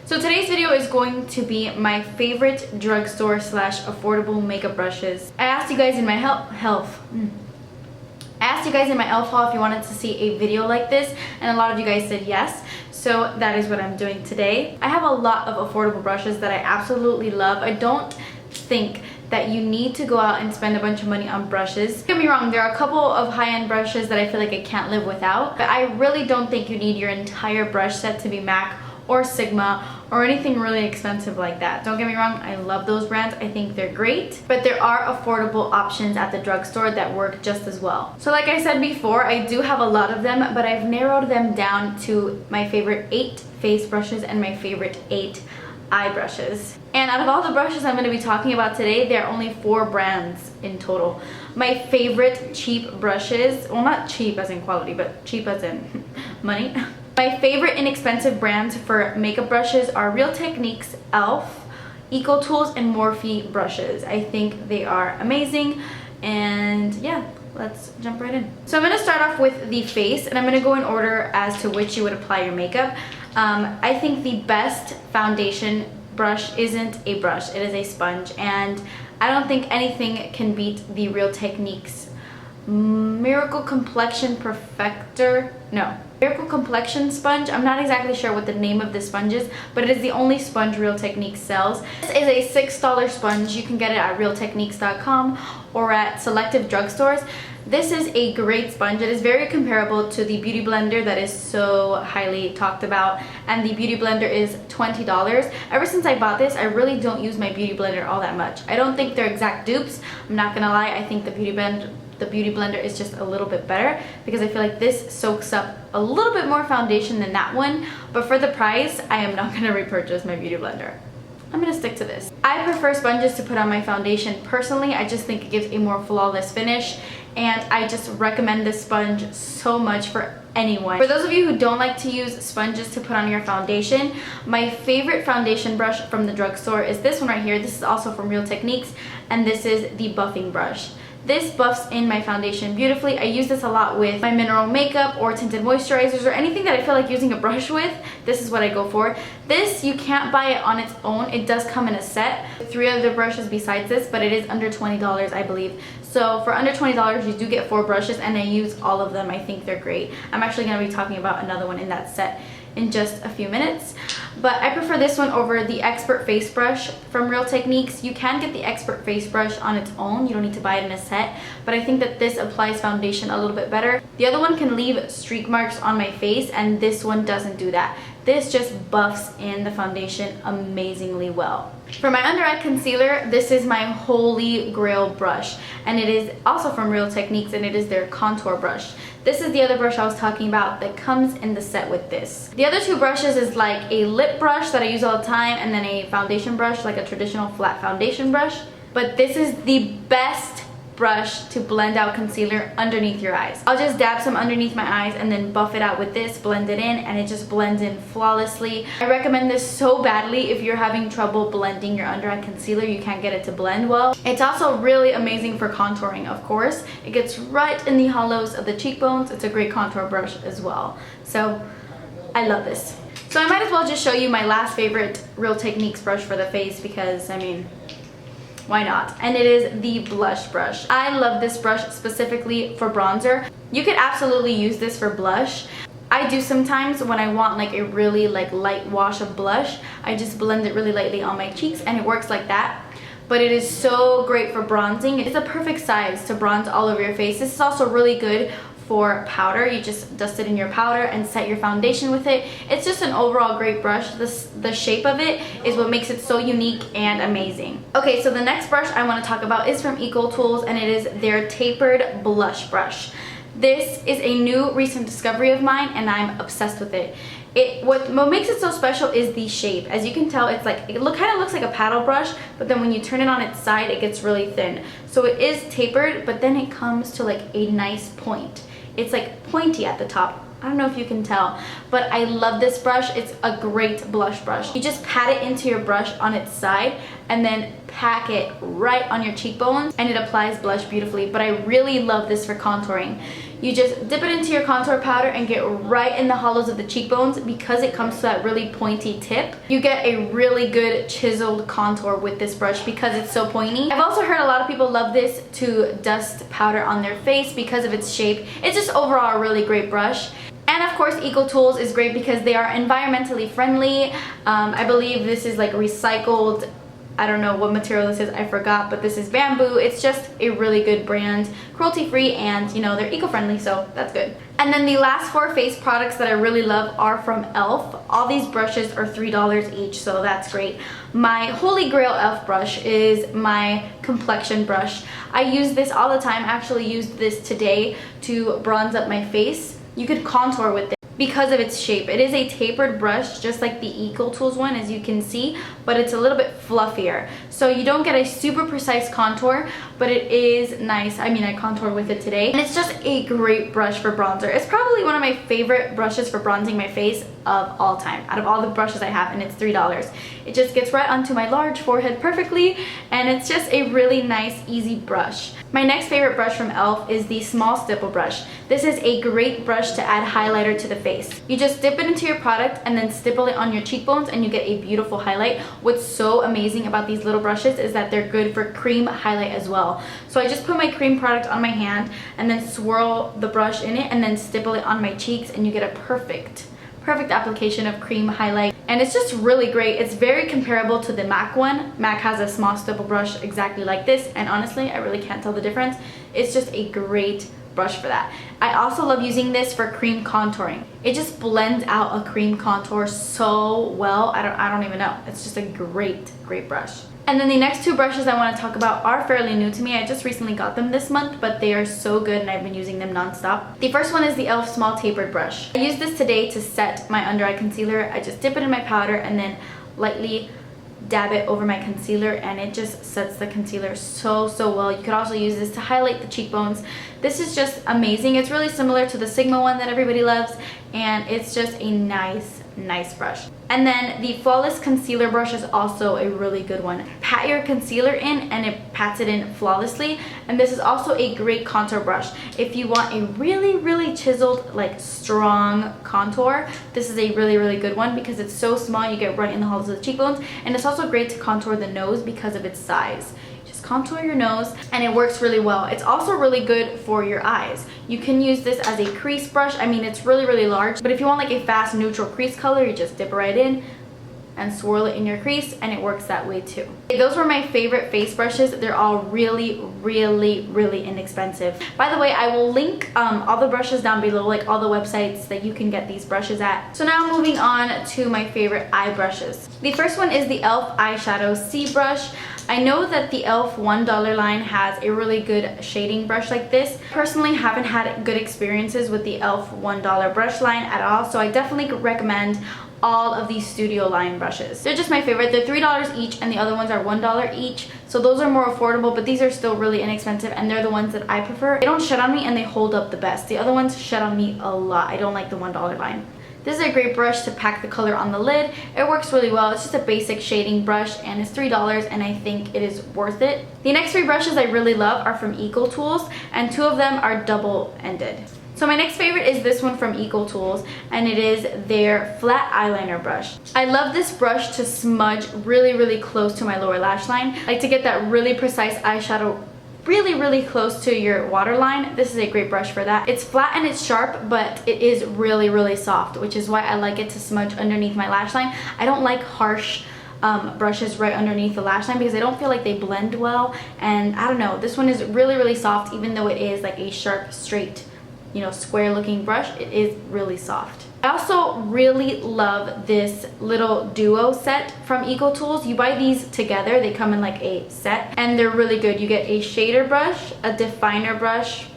So today's video is going to be my favorite drugstore slash affordable makeup brushes. I asked you guys in my e.l.f. haul if you wanted to see a video like this, and a lot of you guys said yes. So that is what I'm doing today. I have a lot of affordable brushes that I absolutely love. I don't think that you need to go out and spend a bunch of money on brushes. Don't get me wrong, there are a couple of high-end brushes that I feel like I can't live without, but I really don't think you need your entire brush set to be MAC or Sigma or anything really expensive like that. Don't get me wrong, I love those brands. I think they're great, but there are affordable options at the drugstore that work just as well. So like I said before, I do have a lot of them, but I've narrowed them down to my favorite 8 face brushes and my favorite 8 eye brushes. And out of all the brushes I'm going to be talking about today, there are only 4 brands in total. My favorite cheap brushes, well, not cheap as in quality, but cheap as in money. My favorite inexpensive brands for makeup brushes are Real Techniques, e.l.f, Ecotools, and Morphe Brushes. I think they are amazing, and yeah, let's jump right in. So I'm going to start off with the face, and I'm going to go in order as to which you would apply your makeup. I think the best foundation brush isn't a brush, it is a sponge, and I don't think anything can beat the Real Techniques Miracle Complexion Miracle Complexion sponge. I'm not exactly sure what the name of this sponge is, but it is the only sponge Real Techniques sells. This is a $6 sponge. You can get it at realtechniques.com or at selective drugstores. This is a great sponge. It is very comparable to the Beauty Blender that is so highly talked about, and the Beauty Blender is $20. Ever since I bought this, I really don't use my Beauty Blender all that much. I don't think they're exact dupes. I'm not gonna lie, I think the Beauty Blender is just a little bit better because I feel like this soaks up a little bit more foundation than that one, but for the price, I am not gonna repurchase my Beauty Blender. I'm gonna stick to this. I prefer sponges to put on my foundation personally. I just think it gives a more flawless finish, and I just recommend this sponge so much for anyone. For those of you who don't like to use sponges to put on your foundation, my favorite foundation brush from the drugstore is this one right here. This is also from Real Techniques, and this is the buffing brush. This buffs in my foundation beautifully. I use this a lot with my mineral makeup or tinted moisturizers or anything that I feel like using a brush with. This is what I go for. This, you can't buy it on its own. It does come in a set. 3 other brushes besides this, but it is under $20, I believe. So for under $20, you do get 4 brushes, and I use all of them. I think they're great. I'm actually going to be talking about another one in that set in just a few minutes, but I prefer this one over the Expert Face Brush from Real Techniques. You can get the Expert Face Brush on its own, you don't need to buy it in a set, but I think that this applies foundation a little bit better. The other one can leave streak marks on my face, and this one doesn't do that. This just buffs in the foundation amazingly well. For my under eye concealer, this is my holy grail brush, and it is also from Real Techniques, and it is their contour brush. This is the other brush I was talking about that comes in the set with this. The other 2 brushes is like a lip brush that I use all the time, and then a foundation brush, like a traditional flat foundation brush. But this is the best brush to blend out concealer underneath your eyes. I'll just dab some underneath my eyes and then buff it out with this, blend it in, and it just blends in flawlessly. I recommend this so badly if you're having trouble blending your under eye concealer, you can't get it to blend well. It's also really amazing for contouring, of course. It gets right in the hollows of the cheekbones. It's a great contour brush as well. So I love this. So I might as well just show you my last favorite Real Techniques brush for the face because, I mean, why not? And it is the blush brush. I love this brush specifically for bronzer. You could absolutely use this for blush. I do sometimes when I want like a really light wash of blush. I just blend it really lightly on my cheeks, and it works like that. But it is so great for bronzing. It's a perfect size to bronze all over your face. This is also really good for powder. You just dust it in your powder and set your foundation with it. It's just an overall great brush. The shape of it is what makes it so unique and amazing. Okay, so the next brush I want to talk about is from Ecotools, and it is their tapered blush brush. This is a new recent discovery of mine, and I'm obsessed with it. What makes it so special is the shape. As you can tell, it's like kind of looks like a paddle brush, but then when you turn it on its side, it gets really thin. So it is tapered, but then it comes to like a nice point. It's like pointy at the top. I don't know if you can tell, but I love this brush. It's a great blush brush. You just pat it into your brush on its side and then pack it right on your cheekbones, and it applies blush beautifully. But I really love this for contouring. You just dip it into your contour powder and get right in the hollows of the cheekbones. Because it comes to that really pointy tip, you get a really good chiseled contour with this brush because it's so pointy. I've also heard a lot of people love this to dust powder on their face because of its shape. It's just overall a really great brush. And of course, Ecotools is great because they are environmentally friendly. I believe this is like recycled, I don't know what material this is, I forgot, but this is bamboo. It's just a really good brand, cruelty free, and you know, they're eco-friendly, so that's good. And then the last 4 face products that I really love are from e.l.f. All these brushes are $3 each, so that's great. My holy grail e.l.f. brush is my Complexion Brush. I use this all the time. I actually used this today to bronze up my face. You could contour with it because of its shape. It is a tapered brush, just like the Ecotools one, as you can see, but it's a little bit fluffier. So you don't get a super precise contour, but it is nice. I mean, I contoured with it today, and it's just a great brush for bronzer. It's probably one of my favorite brushes for bronzing my face of all time, out of all the brushes I have, and it's $3. It just gets right onto my large forehead perfectly, and it's just a really nice, easy brush. My next favorite brush from e.l.f. is the Small Stipple Brush. This is a great brush to add highlighter to the face. You just dip it into your product and then stipple it on your cheekbones and you get a beautiful highlight. What's so amazing about these little brushes is that they're good for cream highlight as well. So I just put my cream product on my hand and then swirl the brush in it and then stipple it on my cheeks, and you get a perfect application of cream highlight, and it's just really great. It's very comparable to the MAC one. MAC has a small stipple brush exactly like this, and honestly I really can't tell the difference. It's just a great brush for that. I also love using this for cream contouring. It just blends out a cream contour so well. I don't even know. It's just a great brush. And then the next 2 brushes I want to talk about are fairly new to me. I just recently got them this month, but they are so good and I've been using them non-stop. The first one is the e.l.f. Small Tapered Brush. I used this today to set my under eye concealer. I just dip it in my powder and then lightly dab it over my concealer, and it just sets the concealer so well. You could also use this to highlight the cheekbones. This is just amazing. It's really similar to the Sigma one that everybody loves, and it's just a nice brush. And then the Flawless Concealer Brush is also a really good one. Pat your concealer in and it pats it in flawlessly, and this is also a great contour brush. If you want a really chiseled, like strong contour, this is a really good one because it's so small. You get right in the hollows of the cheekbones, and it's also great to contour the nose because of its size. Contour your nose and it works really well. It's also really good for your eyes. You can use this as a crease brush. I mean, it's really large, but if you want like a fast neutral crease color, you just dip it right in and swirl it in your crease, and it works that way too. Those were my favorite face brushes. They're all really inexpensive. By the way, I will link all the brushes down below, like all the websites that you can get these brushes at. So now moving on to my favorite eye brushes. The first one is the e.l.f. Eyeshadow C Brush. I know that the e.l.f. $1 line has a really good shading brush like this. Personally, haven't had good experiences with the e.l.f. $1 brush line at all, so I definitely recommend all of these studio line brushes. They're just my favorite. They're $3 each and the other ones are $1 each, so those are more affordable, but these are still really inexpensive and they're the ones that I prefer. They don't shed on me and they hold up the best. The other ones shed on me a lot. I don't like the $1 line. This is a great brush to pack the color on the lid. It works really well. It's just a basic shading brush and it's $3, and I think it is worth it. The next 3 brushes I really love are from Ecotools, and 2 of them are double-ended. So my next favorite is this one from Ecotools, and it is their flat eyeliner brush. I love this brush to smudge really close to my lower lash line. I like to get that really precise eyeshadow really close to your waterline. This is a great brush for that. It's flat and it's sharp, but it is really soft, which is why I like it to smudge underneath my lash line. I don't like harsh brushes right underneath the lash line because I don't feel like they blend well, and I don't know, this one is really soft. Even though it is like a sharp, straight, you know, square looking brush, it is really soft. I also really love this little duo set from Ecotools. You buy these together, they come in like a set, and they're really good. You get a shader brush, a definer brush,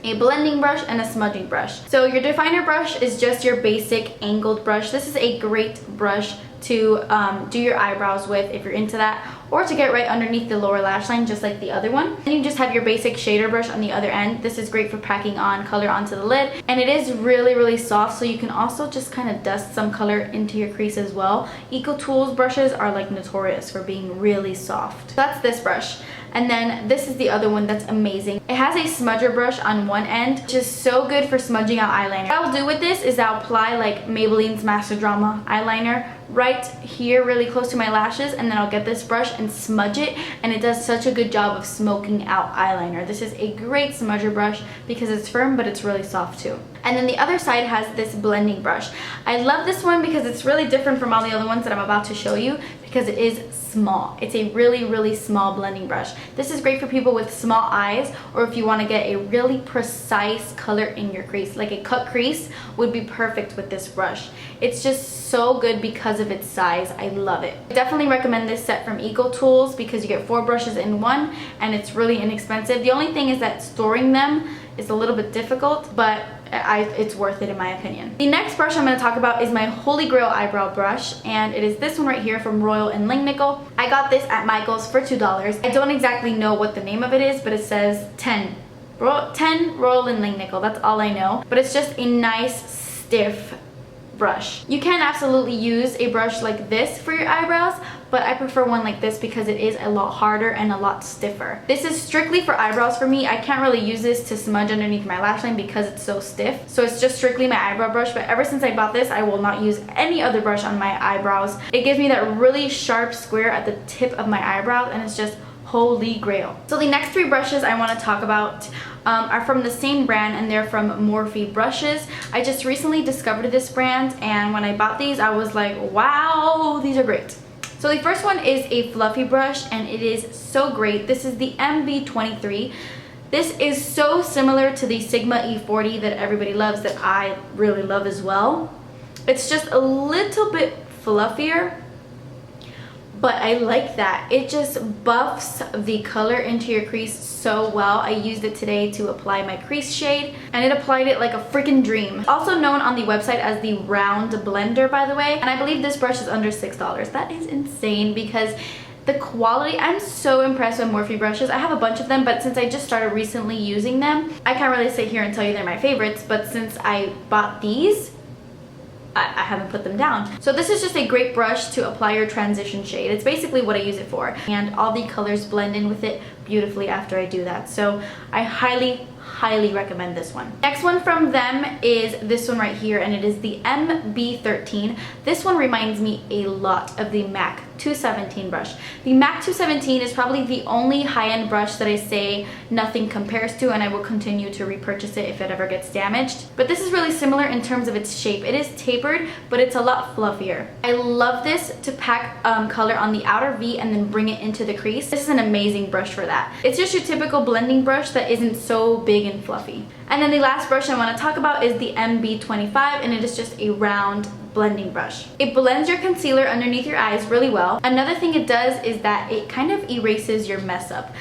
a blending brush, and a smudging brush. So your definer brush is just your basic angled brush. This is a great brush to do your eyebrows with if you're into that, or to get right underneath the lower lash line, just like the other one. And you just have your basic shader brush on the other end. This is great for packing on color onto the lid, and it is really soft, so you can also just kind of dust some color into your crease as well. Ecotools brushes are like notorious for being really soft. So that's this brush. And then this is the other one that's amazing. It has a smudger brush on one end, which is so good for smudging out eyeliner. What I'll do with this is I'll apply like Maybelline's Master Drama eyeliner right here really close to my lashes, and then I'll get this brush and smudge it, and it does such a good job of smoking out eyeliner. This is a great smudger brush because it's firm but it's really soft too. And then the other side has this blending brush. I love this one because it's really different from all the other ones that I'm about to show you because it is small. It's a really small blending brush. This is great for people with small eyes, or if you want to get a really precise color in your crease. Like a cut crease would be perfect with this brush. It's just so good because of its size. I love it. I definitely recommend this set from Ecotools because you get 4 brushes in one, and it's really inexpensive. The only thing is that storing them is a little bit difficult, but it's worth it in my opinion. The next brush I'm going to talk about is my Holy Grail eyebrow brush, and it is this one right here from Royal and Langnickel. I got this at Michael's for $2. I don't exactly know what the name of it is, but it says 10 Royal and Langnickel. That's all I know, but it's just a nice stiff brush. You can absolutely use a brush like this for your eyebrows, but I prefer one like this because it is a lot harder and a lot stiffer. This is strictly for eyebrows for me. I can't really use this to smudge underneath my lash line because it's so stiff. So it's just strictly my eyebrow brush, but ever since I bought this, I will not use any other brush on my eyebrows. It gives me that really sharp square at the tip of my eyebrows, and it's just holy grail. So the next 3 brushes I want to talk about are from the same brand, and they're from Morphe Brushes. I just recently discovered this brand, and when I bought these I was like, wow, these are great. So the first one is a fluffy brush, and it is so great. This is the MB23. This is so similar to the Sigma E40 that everybody loves, that I really love as well. It's just a little bit fluffier, but I like that. It just buffs the color into your crease so well. I used it today to apply my crease shade, and it applied it like a freaking dream. Also known on the website as the round blender, by the way, and I believe this brush is under $6. That is insane because the quality, I'm so impressed with Morphe brushes. I have a bunch of them, but since I just started recently using them, I can't really sit here and tell you they're my favorites, but since I bought these, I haven't put them down. So this is just a great brush to apply your transition shade. It's basically what I use it for, and all the colors blend in with it beautifully after I do that. So I highly recommend this one. Next one from them is this one right here, and it is the MB13. This one reminds me a lot of the MAC 217 brush. The MAC 217 is probably the only high-end brush that I say nothing compares to, and I will continue to repurchase it if it ever gets damaged. But this is really similar in terms of its shape. It is tapered, but it's a lot fluffier. I love this to pack color on the outer V and then bring it into the crease. This is an amazing brush for that. It's just your typical blending brush that isn't so big and fluffy. And then the last brush I want to talk about is the MB25, and it is just a round blending brush. It blends your concealer underneath your eyes really well. Another thing it does is that it kind of erases your mess up.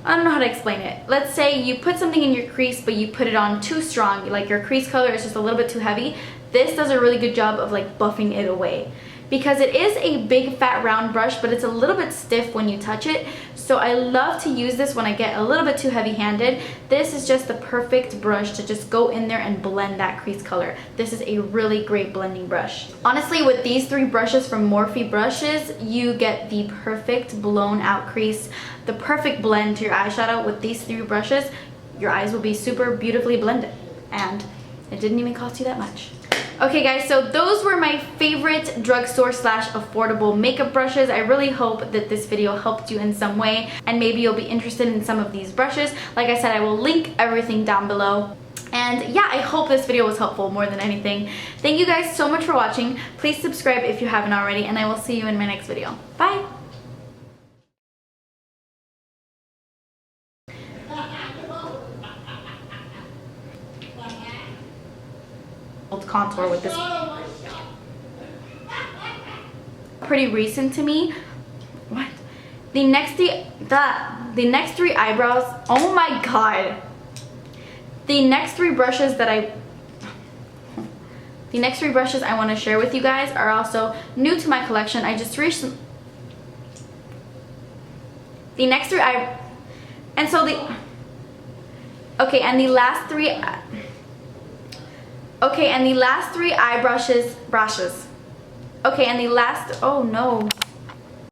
I don't know how to explain it. Let's say you put something in your crease, but you put it on too strong, like your crease color is just a little bit too heavy. This does a really good job of like buffing it away, because it is a big fat round brush, but it's a little bit stiff when you touch it. So I love to use this when I get a little bit too heavy handed. This is just the perfect brush to just go in there and blend that crease color. This is a really great blending brush. Honestly, with these 3 brushes from Morphe Brushes, you get the perfect blown out crease, the perfect blend to your eyeshadow. With these 3 brushes, your eyes will be super beautifully blended, and it didn't even cost you that much. Okay guys, so those were my favorite drugstore / affordable makeup brushes. I really hope that this video helped you in some way, and maybe you'll be interested in some of these brushes. Like I said, I will link everything down below. And yeah, I hope this video was helpful more than anything. Thank you guys so much for watching. Please subscribe if you haven't already, and I will see you in my next video. Bye! Contour with this. Pretty recent to me. What? The next 3 eyebrows. Oh my god. The next 3 brushes I want to share with you guys are also new to my collection. I just recently The next three and so the okay, and the last three eye brushes. Okay, and the last, oh no,